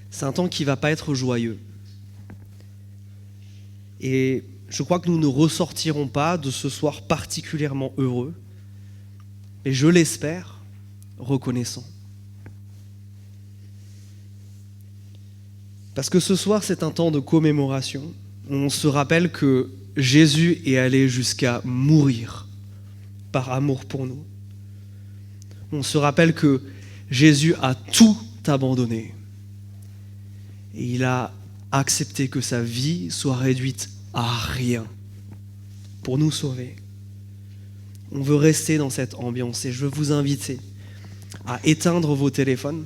C'est un temps qui ne va pas être joyeux. Et je crois que nous ne ressortirons pas de ce soir particulièrement heureux, mais je l'espère, reconnaissant. Parce que ce soir, c'est un temps de commémoration. On se rappelle que Jésus est allé jusqu'à mourir par amour pour nous. On se rappelle que Jésus a tout abandonné. Et il a accepté que sa vie soit réduite à rien pour nous sauver. On veut rester dans cette ambiance et je veux vous inviter à éteindre vos téléphones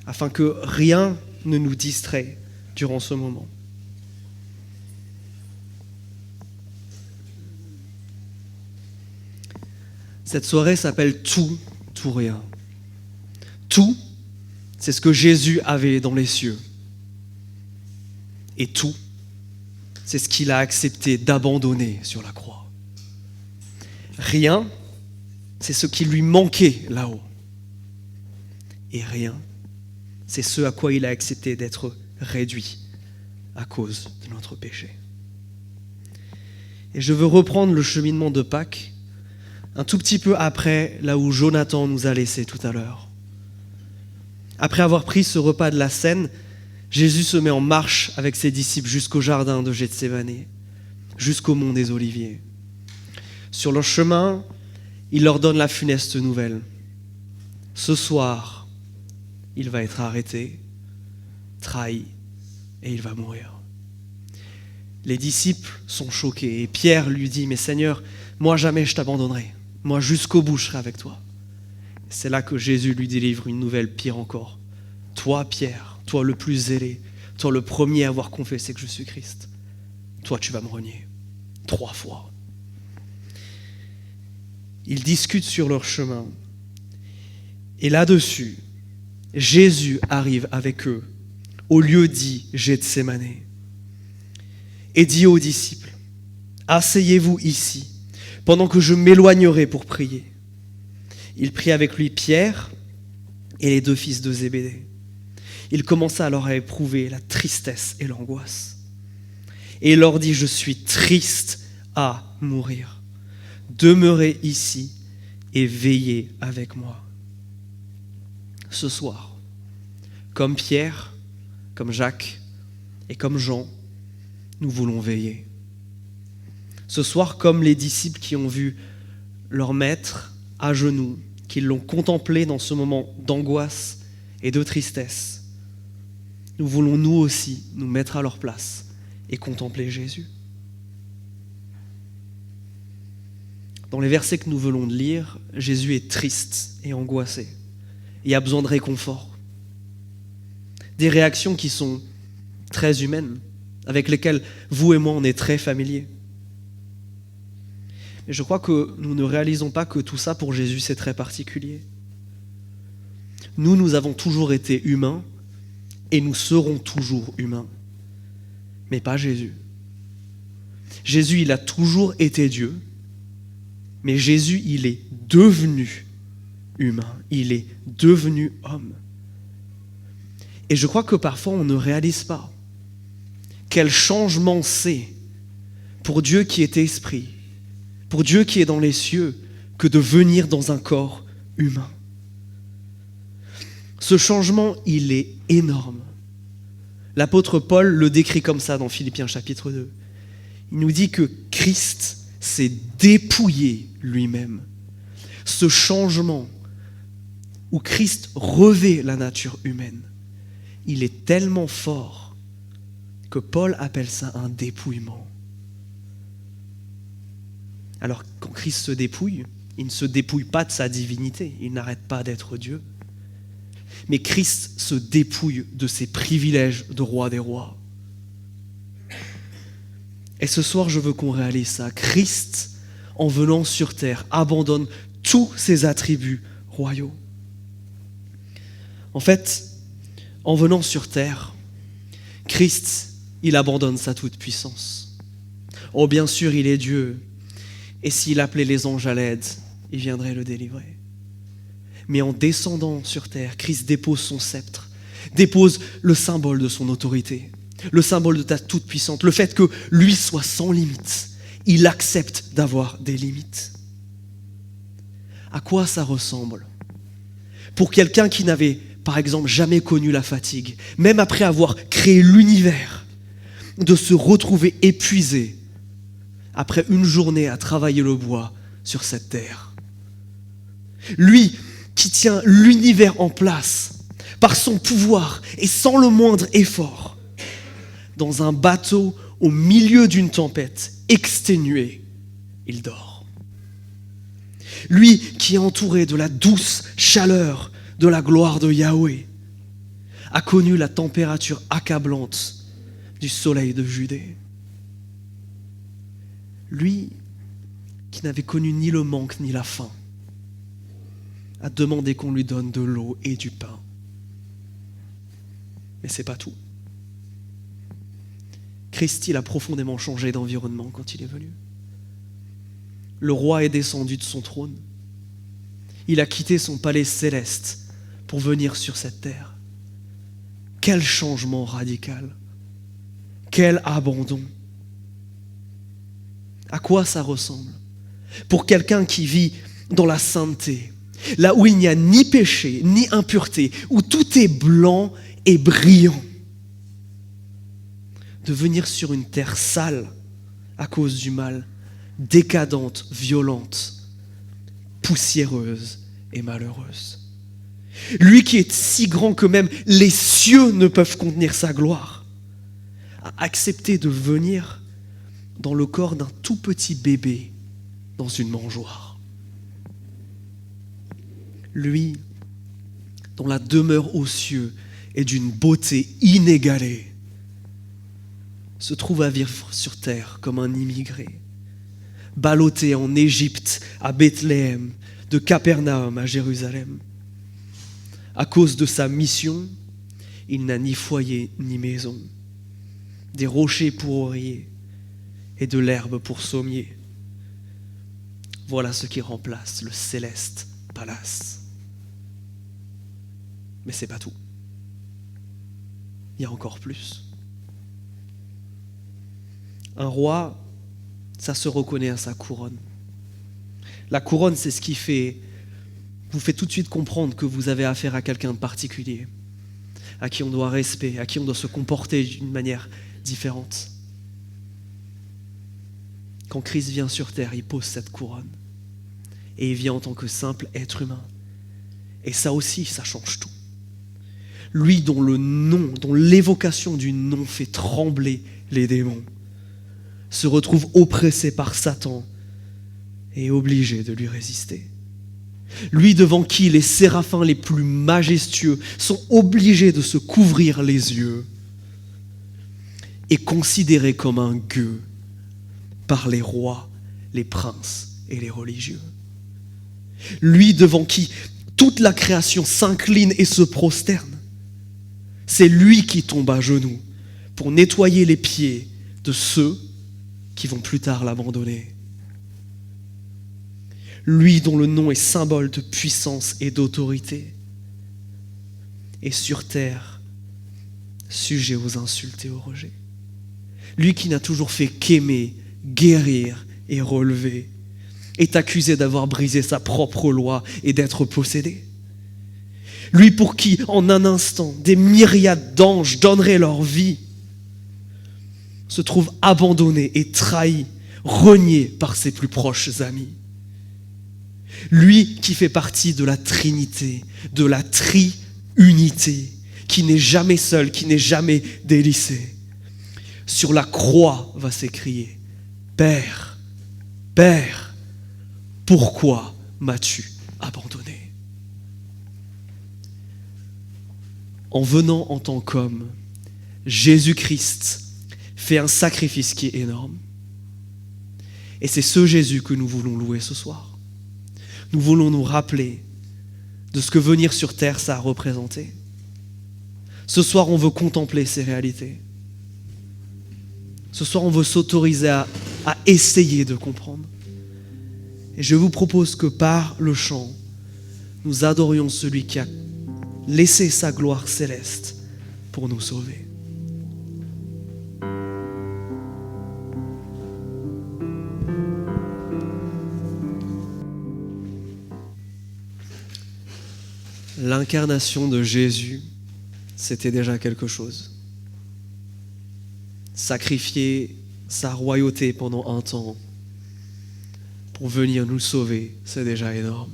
afin que rien ne nous distrait durant ce moment. Cette soirée s'appelle Tout, tout rien. Tout, c'est ce que Jésus avait dans les cieux. Et tout, c'est ce qu'il a accepté d'abandonner sur la croix. Rien, c'est ce qui lui manquait là-haut. Et rien, c'est ce à quoi il a accepté d'être réduit à cause de notre péché. Et je veux reprendre le cheminement de Pâques un tout petit peu après, là où Jonathan nous a laissés tout à l'heure. Après avoir pris ce repas de la Cène, Jésus se met en marche avec ses disciples jusqu'au jardin de Gethsémanée, jusqu'au mont des Oliviers. Sur leur chemin, il leur donne la funeste nouvelle. Ce soir, il va être arrêté, trahi, et il va mourir. Les disciples sont choqués, et Pierre lui dit « Mais Seigneur, moi jamais je t'abandonnerai, moi jusqu'au bout je serai avec toi. » C'est là que Jésus lui délivre une nouvelle pire encore. « Toi, Pierre, toi le plus zélé, toi le premier à avoir confessé que je suis Christ, toi tu vas me renier 3 fois. » Ils discutent sur leur chemin. Et là-dessus, Jésus arrive avec eux au lieu dit Gethsémanée et dit aux disciples « Asseyez-vous ici pendant que je m'éloignerai pour prier. » Il prit avec lui Pierre et les 2 fils de Zébédée. Il commença alors à éprouver la tristesse et l'angoisse. Et il leur dit « Je suis triste à mourir. Demeurez ici et veillez avec moi. » Ce soir, comme Pierre, comme Jacques et comme Jean, nous voulons veiller. Ce soir, comme les disciples qui ont vu leur maître à genoux, qui l'ont contemplé dans ce moment d'angoisse et de tristesse, nous voulons nous aussi nous mettre à leur place et contempler Jésus. Dans les versets que nous venons de lire, Jésus est triste et angoissé. Il a besoin de réconfort. Des réactions qui sont très humaines, avec lesquelles vous et moi on est très familiers. Mais je crois que nous ne réalisons pas que tout ça pour Jésus c'est très particulier. Nous avons toujours été humains et nous serons toujours humains, mais pas Jésus. Jésus, il a toujours été Dieu, mais Jésus, il est devenu humain, il est devenu homme. Et je crois que parfois on ne réalise pas quel changement c'est pour Dieu qui est esprit, pour Dieu qui est dans les cieux, que de venir dans un corps humain. Ce changement, il est énorme. L'apôtre Paul le décrit comme ça dans Philippiens chapitre 2. Il nous dit que Christ s'est dépouillé lui-même. Ce changement où Christ revêt la nature humaine, il est tellement fort que Paul appelle ça un dépouillement. Alors quand Christ se dépouille, il ne se dépouille pas de sa divinité, il n'arrête pas d'être Dieu. Mais Christ se dépouille de ses privilèges de roi des rois. Et ce soir, je veux qu'on réalise ça. Christ, en venant sur terre, abandonne tous ses attributs royaux. En fait, en venant sur terre, Christ, il abandonne sa toute-puissance. Oh, bien sûr, il est Dieu. Et s'il appelait les anges à l'aide, il viendrait le délivrer. Mais en descendant sur terre, Christ dépose son sceptre, dépose le symbole de son autorité, le symbole de ta toute-puissance, le fait que lui soit sans limite. Il accepte d'avoir des limites. À quoi ça ressemble? Pour quelqu'un qui n'avait, par exemple, jamais connu la fatigue, même après avoir créé l'univers, de se retrouver épuisé après une journée à travailler le bois sur cette terre. Lui qui tient l'univers en place par son pouvoir et sans le moindre effort, dans un bateau au milieu d'une tempête, exténué, il dort. Lui qui est entouré de la douce chaleur de la gloire de Yahweh, a connu la température accablante du soleil de Judée. Lui qui n'avait connu ni le manque ni la faim, a demandé qu'on lui donne de l'eau et du pain. Mais c'est pas tout. Christ, il a profondément changé d'environnement quand il est venu. Le roi est descendu de son trône. Il a quitté son palais céleste pour venir sur cette terre. Quel changement radical! Quel abandon! À quoi ça ressemble? Pour quelqu'un qui vit dans la sainteté, là où il n'y a ni péché, ni impureté, où tout est blanc et brillant, de venir sur une terre sale à cause du mal, décadente, violente, poussiéreuse et malheureuse. Lui qui est si grand que même les cieux ne peuvent contenir sa gloire, a accepté de venir dans le corps d'un tout petit bébé dans une mangeoire. Lui, dont la demeure aux cieux est d'une beauté inégalée, se trouve à vivre sur terre comme un immigré, ballotté en Égypte, à Bethléem, de Capernaum à Jérusalem. À cause de sa mission, il n'a ni foyer ni maison, des rochers pour oreiller et de l'herbe pour sommier. Voilà ce qui remplace le céleste palace. Mais c'est pas tout. Il y a encore plus. Un roi, ça se reconnaît à sa couronne. La couronne, c'est ce qui vous fait tout de suite comprendre que vous avez affaire à quelqu'un de particulier, à qui on doit respecter, à qui on doit se comporter d'une manière différente. Quand Christ vient sur terre, il pose cette couronne. Et il vient en tant que simple être humain. Et ça aussi, ça change tout. Lui dont le nom, dont l'évocation du nom fait trembler les démons, se retrouve oppressé par Satan et obligé de lui résister. Lui devant qui les séraphins les plus majestueux sont obligés de se couvrir les yeux et considéré comme un gueux par les rois, les princes et les religieux. Lui devant qui toute la création s'incline et se prosterne. C'est lui qui tombe à genoux pour nettoyer les pieds de ceux qui vont plus tard l'abandonner. Lui dont le nom est symbole de puissance et d'autorité, est sur terre, sujet aux insultes et aux rejets. Lui qui n'a toujours fait qu'aimer, guérir et relever, est accusé d'avoir brisé sa propre loi et d'être possédé. Lui pour qui, en un instant, des myriades d'anges donneraient leur vie, se trouve abandonné et trahi, renié par ses plus proches amis. Lui qui fait partie de la Trinité, de la triunité, qui n'est jamais seul, qui n'est jamais délaissé, sur la croix va s'écrier « Père, Père, pourquoi m'as-tu abandonné ?» En venant en tant qu'homme, Jésus-Christ fait un sacrifice qui est énorme. Et c'est ce Jésus que nous voulons louer ce soir. Nous voulons nous rappeler de ce que venir sur terre, ça a représenté. Ce soir, on veut contempler ces réalités. Ce soir, on veut s'autoriser à essayer de comprendre. Et je vous propose que par le chant, nous adorions celui qui a laissé sa gloire céleste pour nous sauver. L'incarnation de Jésus, c'était déjà quelque chose. Sacrifier sa royauté pendant un temps pour venir nous sauver, c'est déjà énorme.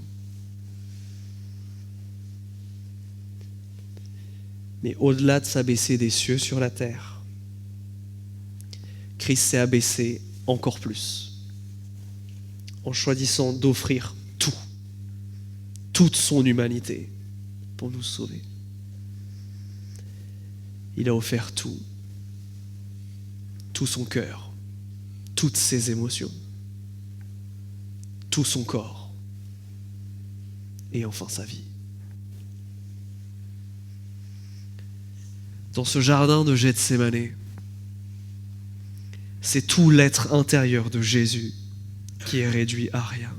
Mais au-delà de s'abaisser des cieux sur la terre, Christ s'est abaissé encore plus en choisissant d'offrir tout, toute son humanité pour nous sauver. Il a offert tout, tout son cœur, toutes ses émotions, tout son corps et enfin sa vie. Dans ce jardin de Gethsémanée, c'est tout l'être intérieur de Jésus qui est réduit à rien.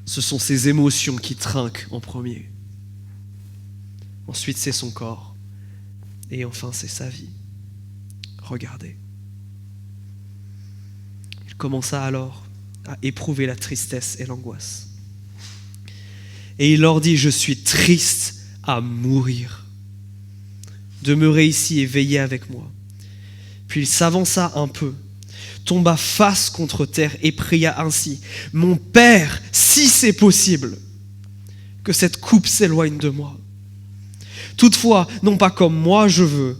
Ce sont ses émotions qui trinquent en premier. Ensuite, c'est son corps. Et enfin, c'est sa vie. Regardez. Il commença alors à éprouver la tristesse et l'angoisse. Et il leur dit, je suis triste à mourir. Demeurez ici et veillez avec moi. Puis il s'avança un peu, tomba face contre terre et pria ainsi, mon Père, si c'est possible, que cette coupe s'éloigne de moi. Toutefois, non pas comme moi je veux,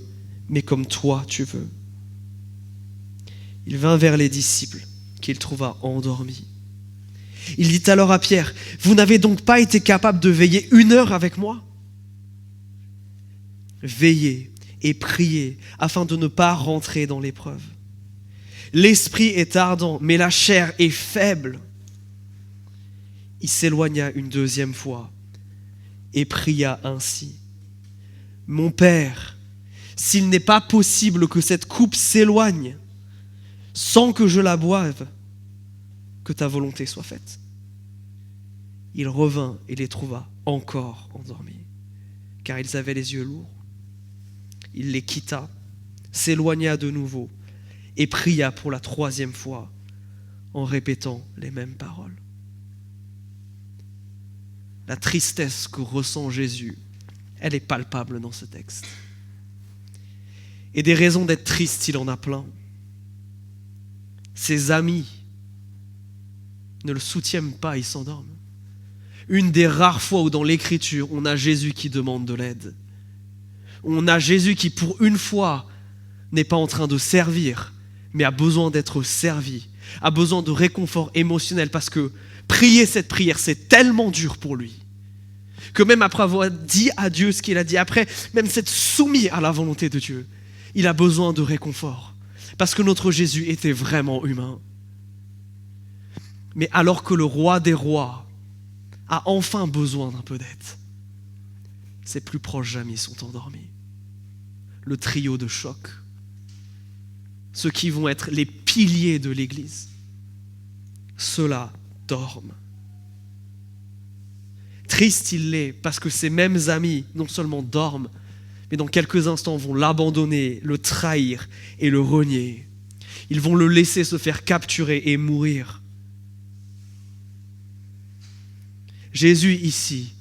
mais comme toi tu veux. Il vint vers les disciples, qu'il trouva endormis. Il dit alors à Pierre, vous n'avez donc pas été capable de veiller 1 heure avec moi ? Veillez et priez afin de ne pas rentrer dans l'épreuve. L'esprit est ardent, mais la chair est faible. Il s'éloigna une 2e fois et pria ainsi. Mon Père, s'il n'est pas possible que cette coupe s'éloigne sans que je la boive, que ta volonté soit faite. Il revint et les trouva encore endormis, car ils avaient les yeux lourds. Il les quitta, s'éloigna de nouveau et pria pour la 3e fois en répétant les mêmes paroles. La tristesse que ressent Jésus, elle est palpable dans ce texte. Et des raisons d'être triste, il en a plein. Ses amis ne le soutiennent pas, ils s'endorment. Une des rares fois où dans l'Écriture, on a Jésus qui demande de l'aide. On a Jésus qui, pour une fois, n'est pas en train de servir, mais a besoin d'être servi, a besoin de réconfort émotionnel, parce que prier cette prière, c'est tellement dur pour lui, que même après avoir dit à Dieu ce qu'il a dit, après même s'être soumis à la volonté de Dieu, il a besoin de réconfort, parce que notre Jésus était vraiment humain. Mais alors que le roi des rois a enfin besoin d'un peu d'aide, ses plus proches amis sont endormis. Le trio de choc, ceux qui vont être les piliers de l'Église, ceux-là dorment. Triste il l'est parce que ces mêmes amis non seulement dorment, mais dans quelques instants vont l'abandonner, le trahir et le renier. Ils vont le laisser se faire capturer et mourir. Jésus ici,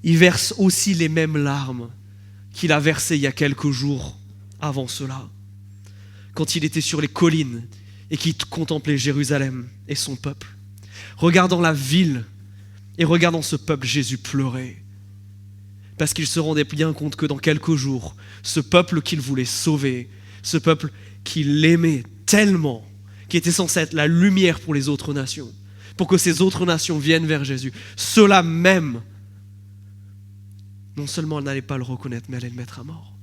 il verse aussi les mêmes larmes qu'il a versées il y a quelques jours avant cela, quand il était sur les collines et qu'il contemplait Jérusalem et son peuple. Regardant la ville et regardant ce peuple, Jésus pleurait, parce qu'il se rendait bien compte que dans quelques jours, ce peuple qu'il voulait sauver, ce peuple qu'il aimait tellement, qui était censé être la lumière pour les autres nations, pour que ces autres nations viennent vers Jésus, ceux-là même, non seulement elle n'allait pas le reconnaître, mais elle allait le mettre à mort.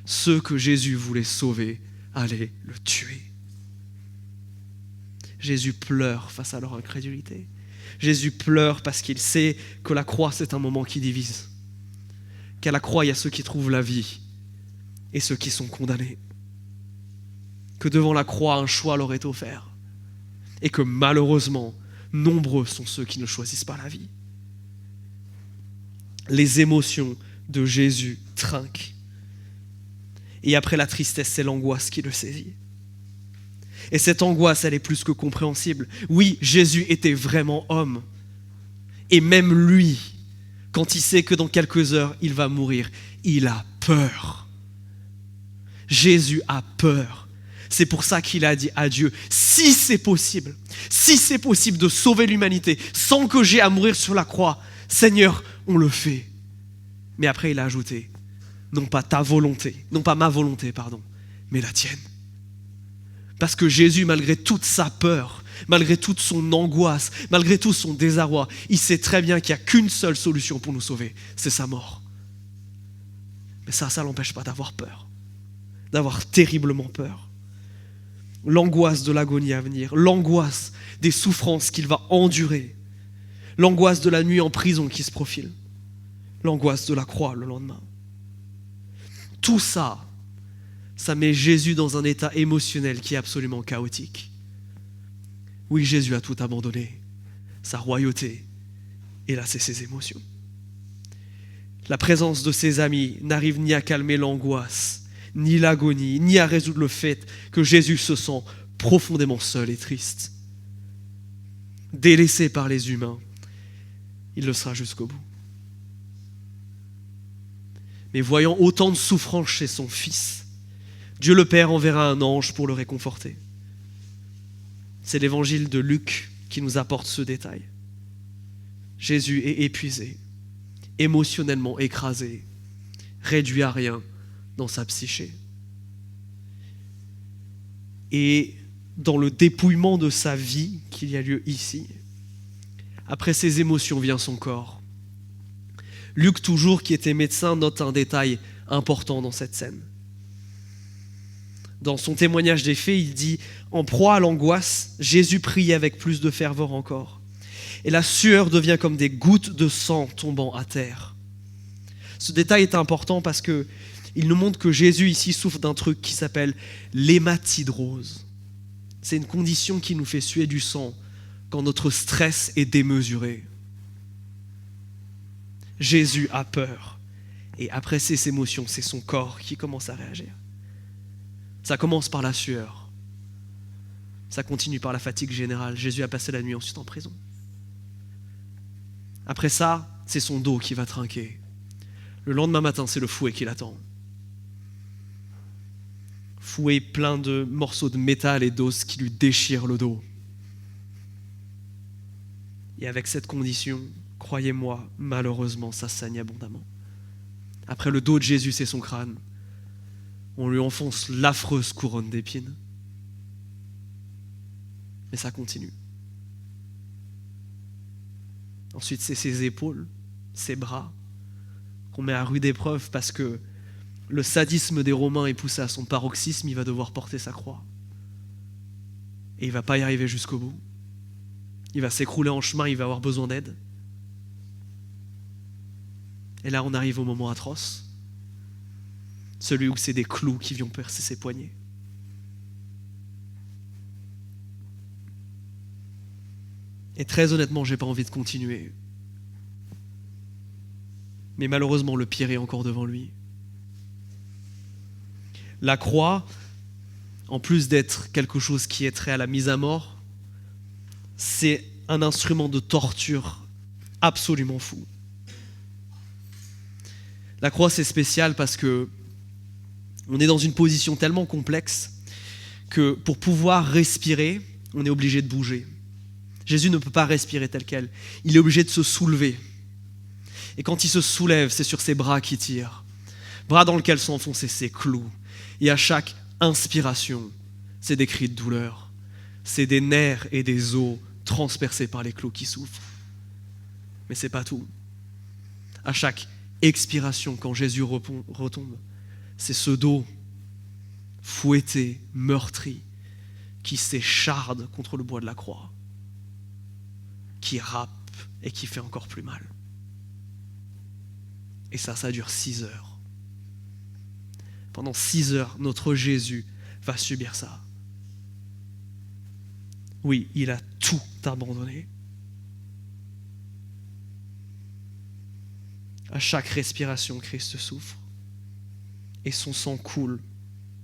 Ceux que Jésus voulait sauver allaient le tuer. Jésus pleure face à leur incrédulité. Jésus pleure parce qu'il sait que la croix, c'est un moment qui divise. Qu'à la croix, il y a ceux qui trouvent la vie et ceux qui sont condamnés. Que devant la croix, un choix leur est offert. Et que malheureusement, nombreux sont ceux qui ne choisissent pas la vie. les émotions de Jésus trinquent. Et après la tristesse, c'est l'angoisse qui le saisit. Et cette angoisse, elle est plus que compréhensible. Oui, Jésus était vraiment homme. Et même lui, quand il sait que dans quelques heures, il va mourir, il a peur. Jésus a peur. C'est pour ça qu'il a dit à Dieu, si c'est possible de sauver l'humanité sans que j'aie à mourir sur la croix, Seigneur, on le fait. Mais après, il a ajouté, non pas ma volonté, mais la tienne. Parce que Jésus, malgré toute sa peur, malgré toute son angoisse, malgré tout son désarroi, il sait très bien qu'il n'y a qu'une seule solution pour nous sauver, c'est sa mort. Mais ça ne l'empêche pas d'avoir peur, d'avoir terriblement peur. L'angoisse de l'agonie à venir, l'angoisse des souffrances qu'il va endurer, l'angoisse de la nuit en prison qui se profile, l'angoisse de la croix le lendemain. Tout ça, ça met Jésus dans un état émotionnel qui est absolument chaotique. Oui, Jésus a tout abandonné, sa royauté, et là, c'est ses émotions. La présence de ses amis n'arrive ni à calmer l'angoisse, ni l'agonie, ni à résoudre le fait que Jésus se sent profondément seul et triste. Délaissé par les humains, il le sera jusqu'au bout. Mais voyant autant de souffrance chez son fils, Dieu le Père enverra un ange pour le réconforter. C'est l'évangile de Luc qui nous apporte ce détail. Jésus est épuisé, émotionnellement écrasé, réduit à rien dans sa psyché. Et dans le dépouillement de sa vie qu'il y a lieu ici, après ses émotions vient son corps. Luc, toujours qui était médecin, note un détail important dans cette scène. Dans son témoignage des faits, il dit « En proie à l'angoisse, Jésus priait avec plus de ferveur encore. Et la sueur devient comme des gouttes de sang tombant à terre. » Ce détail est important parce qu'il nous montre que Jésus ici souffre d'un truc qui s'appelle l'hématidrose. C'est une condition qui nous fait suer du sang quand notre stress est démesuré. Jésus a peur. Et après ces émotions, c'est son corps qui commence à réagir. Ça commence par la sueur. Ça continue par la fatigue générale. Jésus a passé la nuit ensuite en prison. Après ça, c'est son dos qui va trinquer. Le lendemain matin, c'est le fouet qui l'attend. Fouet plein de morceaux de métal et d'os qui lui déchirent le dos. Et avec cette condition, croyez-moi, malheureusement, ça saigne abondamment. Après le dos de Jésus, c'est son crâne. On lui enfonce l'affreuse couronne d'épines. Mais ça continue. Ensuite, c'est ses épaules, ses bras, qu'on met à rude épreuve parce que le sadisme des Romains est poussé à son paroxysme, il va devoir porter sa croix. Et il ne va pas y arriver jusqu'au bout. Il va s'écrouler en chemin, il va avoir besoin d'aide. Et là, on arrive au moment atroce. Celui où c'est des clous qui viennent percer ses poignets. Et très honnêtement, j'ai pas envie de continuer. Mais malheureusement, le pire est encore devant lui. La croix, en plus d'être quelque chose qui est trait à la mise à mort, c'est un instrument de torture absolument fou. La croix, c'est spécial parce que on est dans une position tellement complexe que pour pouvoir respirer, on est obligé de bouger. Jésus ne peut pas respirer tel quel. Il est obligé de se soulever. Et quand il se soulève, c'est sur ses bras qu'il tire. Bras dans lesquels sont enfoncés ses clous. Et à chaque inspiration, c'est des cris de douleur. C'est des nerfs et des os transpercés par les clous qui souffrent. Mais c'est pas tout. À chaque expiration, quand Jésus retombe, c'est ce dos fouetté, meurtri, qui s'écharde contre le bois de la croix, qui râpe et qui fait encore plus mal. Et ça dure 6 heures. Pendant 6 heures, notre Jésus va subir ça. Oui, il a tout abandonné. À chaque respiration, Christ souffre. Et son sang coule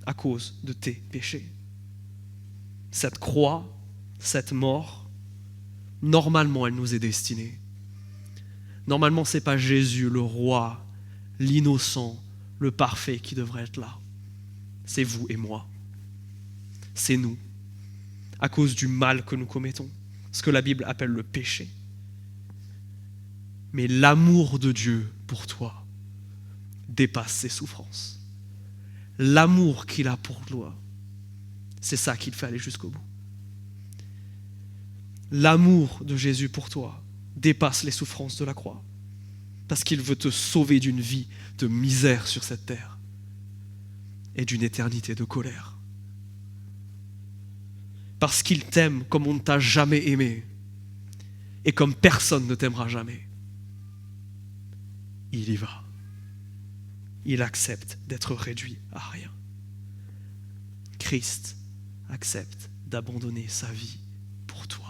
à cause de tes péchés. Cette croix, cette mort, normalement, elle nous est destinée. Normalement, ce n'est pas Jésus, le roi, l'innocent, le parfait qui devrait être là. C'est vous et moi. C'est nous, à cause du mal que nous commettons, ce que la Bible appelle le péché. Mais l'amour de Dieu pour toi dépasse ses souffrances. L'amour qu'il a pour toi, c'est ça qui te fait aller jusqu'au bout. L'amour de Jésus pour toi dépasse les souffrances de la croix, parce qu'il veut te sauver d'une vie de misère sur cette terre et d'une éternité de colère. Parce qu'il t'aime comme on ne t'a jamais aimé et comme personne ne t'aimera jamais. Il y va. Il accepte d'être réduit à rien. Christ accepte d'abandonner sa vie pour toi.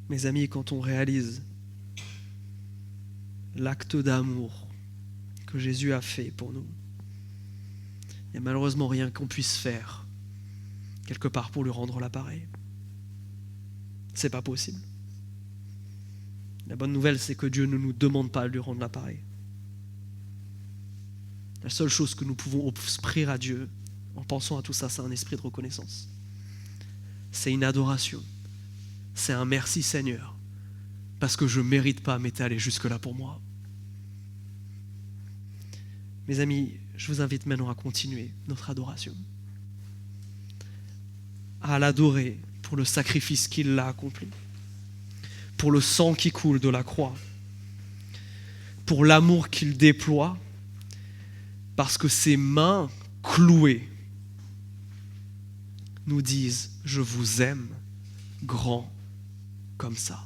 Mes amis, quand on réalise l'acte d'amour que Jésus a fait pour nous, il n'y a malheureusement rien qu'on puisse faire quelque part pour lui rendre l'appareil. C'est pas possible. La bonne nouvelle, c'est que Dieu ne nous demande pas de lui rendre l'appareil. La seule chose que nous pouvons offrir à Dieu en pensant à tout ça, c'est un esprit de reconnaissance. C'est une adoration. C'est un merci Seigneur, parce que je ne mérite pas, mais t'es allé jusque-là pour moi. Mes amis, je vous invite maintenant à continuer notre adoration, à l'adorer pour le sacrifice qu'il a accompli, pour le sang qui coule de la croix, pour l'amour qu'il déploie, parce que ses mains clouées nous disent « Je vous aime, grand comme ça ».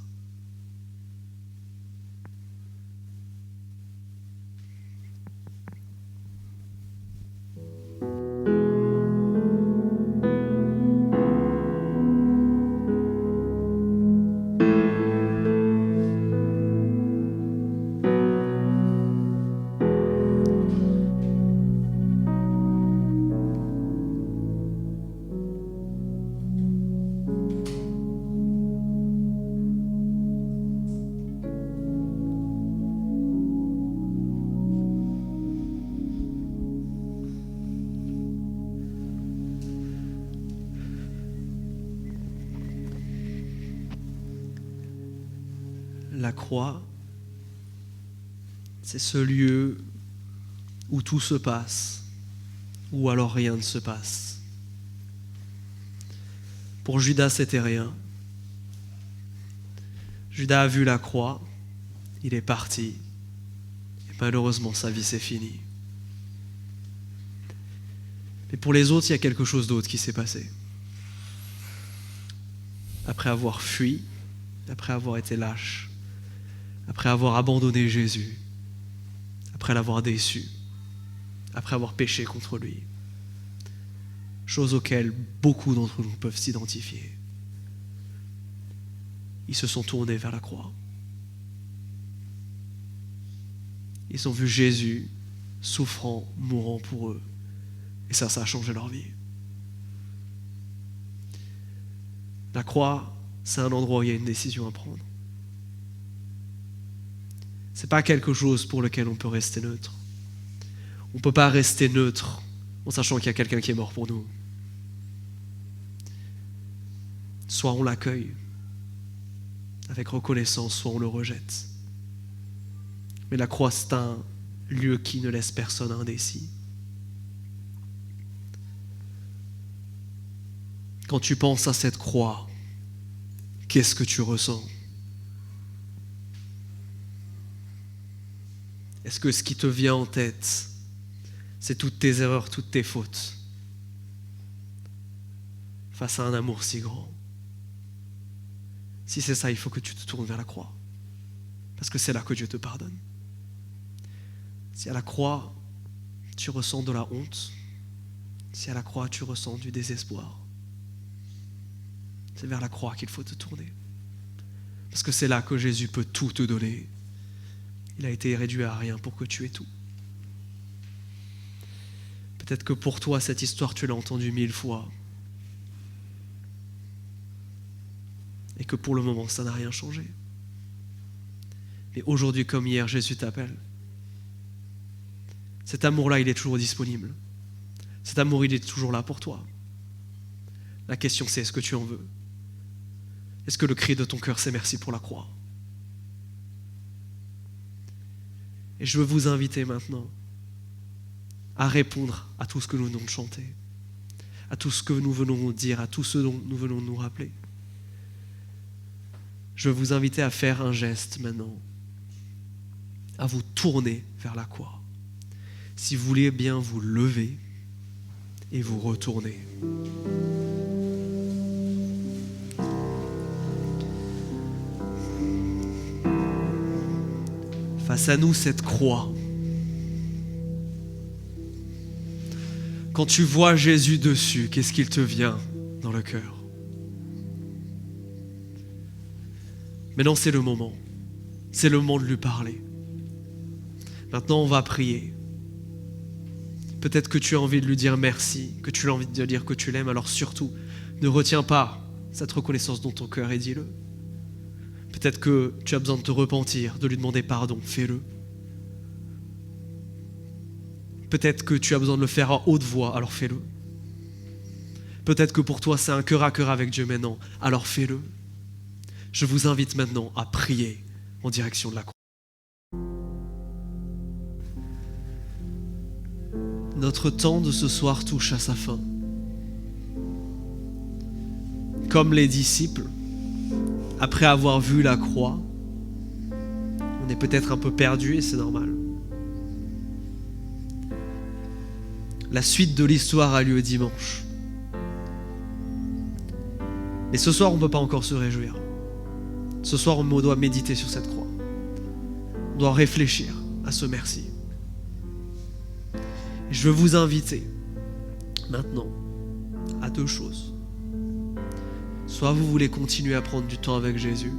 La croix, c'est ce lieu où tout se passe, ou alors rien ne se passe. Pour Judas, c'était rien. Judas a vu la croix, il est parti, et malheureusement sa vie s'est finie. Mais pour les autres, il y a quelque chose d'autre qui s'est passé. Après avoir fui, après avoir été lâche, après avoir abandonné Jésus, après l'avoir déçu, après avoir péché contre lui, chose auxquelles beaucoup d'entre nous peuvent s'identifier, ils se sont tournés vers la croix. Ils ont vu Jésus souffrant, mourant pour eux, et ça a changé leur vie. La croix, c'est un endroit où il y a une décision à prendre. Ce n'est pas quelque chose pour lequel on peut rester neutre. On ne peut pas rester neutre en sachant qu'il y a quelqu'un qui est mort pour nous. Soit on l'accueille avec reconnaissance, soit on le rejette. Mais la croix, c'est un lieu qui ne laisse personne indécis. Quand tu penses à cette croix, qu'est-ce que tu ressens? Est-ce que ce qui te vient en tête, c'est toutes tes erreurs, toutes tes fautes, face à un amour si grand? Si c'est ça, il faut que tu te tournes vers la croix, parce que c'est là que Dieu te pardonne. Si à la croix, tu ressens de la honte, si à la croix tu ressens du désespoir, c'est vers la croix qu'il faut te tourner. Parce que c'est là que Jésus peut tout te donner. Il a été réduit à rien pour que tu aies tout. Peut-être que pour toi, cette histoire, tu l'as entendue 1000 fois. Et que pour le moment, ça n'a rien changé. Mais aujourd'hui comme hier, Jésus t'appelle. Cet amour-là, il est toujours disponible. Cet amour, il est toujours là pour toi. La question, c'est est-ce que tu en veux? Est-ce que le cri de ton cœur, c'est merci pour la croix? Et je veux vous inviter maintenant à répondre à tout ce que nous venons de chanter, à tout ce que nous venons de dire, à tout ce dont nous venons de nous rappeler. Je veux vous inviter à faire un geste maintenant, à vous tourner vers la croix. Si vous voulez bien vous lever et vous retourner. Face à nous, cette croix. Quand tu vois Jésus dessus, qu'est-ce qu'il te vient dans le cœur? Maintenant, c'est le moment. C'est le moment de lui parler. Maintenant, on va prier. Peut-être que tu as envie de lui dire merci, que tu as envie de lui dire que tu l'aimes, alors surtout, ne retiens pas cette reconnaissance dans ton cœur et dis-le. Peut-être que tu as besoin de te repentir, de lui demander pardon, fais-le. Peut-être que tu as besoin de le faire à haute voix, alors fais-le. Peut-être que pour toi c'est un cœur à cœur avec Dieu maintenant, alors fais-le. Je vous invite maintenant à prier en direction de la croix. Notre temps de ce soir touche à sa fin. Comme les disciples, après avoir vu la croix, on est peut-être un peu perdu et c'est normal. La suite de l'histoire a lieu dimanche. Et ce soir, on ne peut pas encore se réjouir. Ce soir, on doit méditer sur cette croix. On doit réfléchir à ce merci. Et je veux vous inviter maintenant à deux choses. Soit vous voulez continuer à prendre du temps avec Jésus,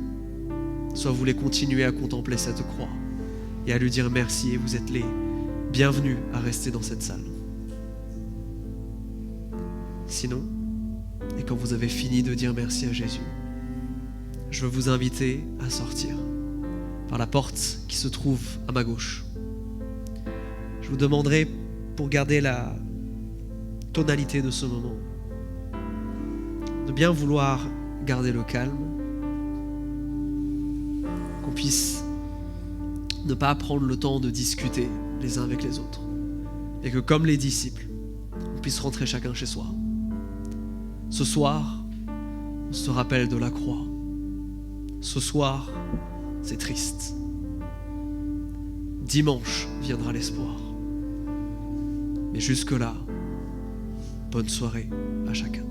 soit vous voulez continuer à contempler cette croix et à lui dire merci et vous êtes les bienvenus à rester dans cette salle. Sinon, et quand vous avez fini de dire merci à Jésus, je veux vous inviter à sortir par la porte qui se trouve à ma gauche. Je vous demanderai, pour garder la tonalité de ce moment, de bien vouloir garder le calme, qu'on puisse ne pas prendre le temps de discuter les uns avec les autres, et que comme les disciples, on puisse rentrer chacun chez soi. Ce soir, on se rappelle de la croix. Ce soir, c'est triste. Dimanche viendra l'espoir. Mais jusque-là, bonne soirée à chacun.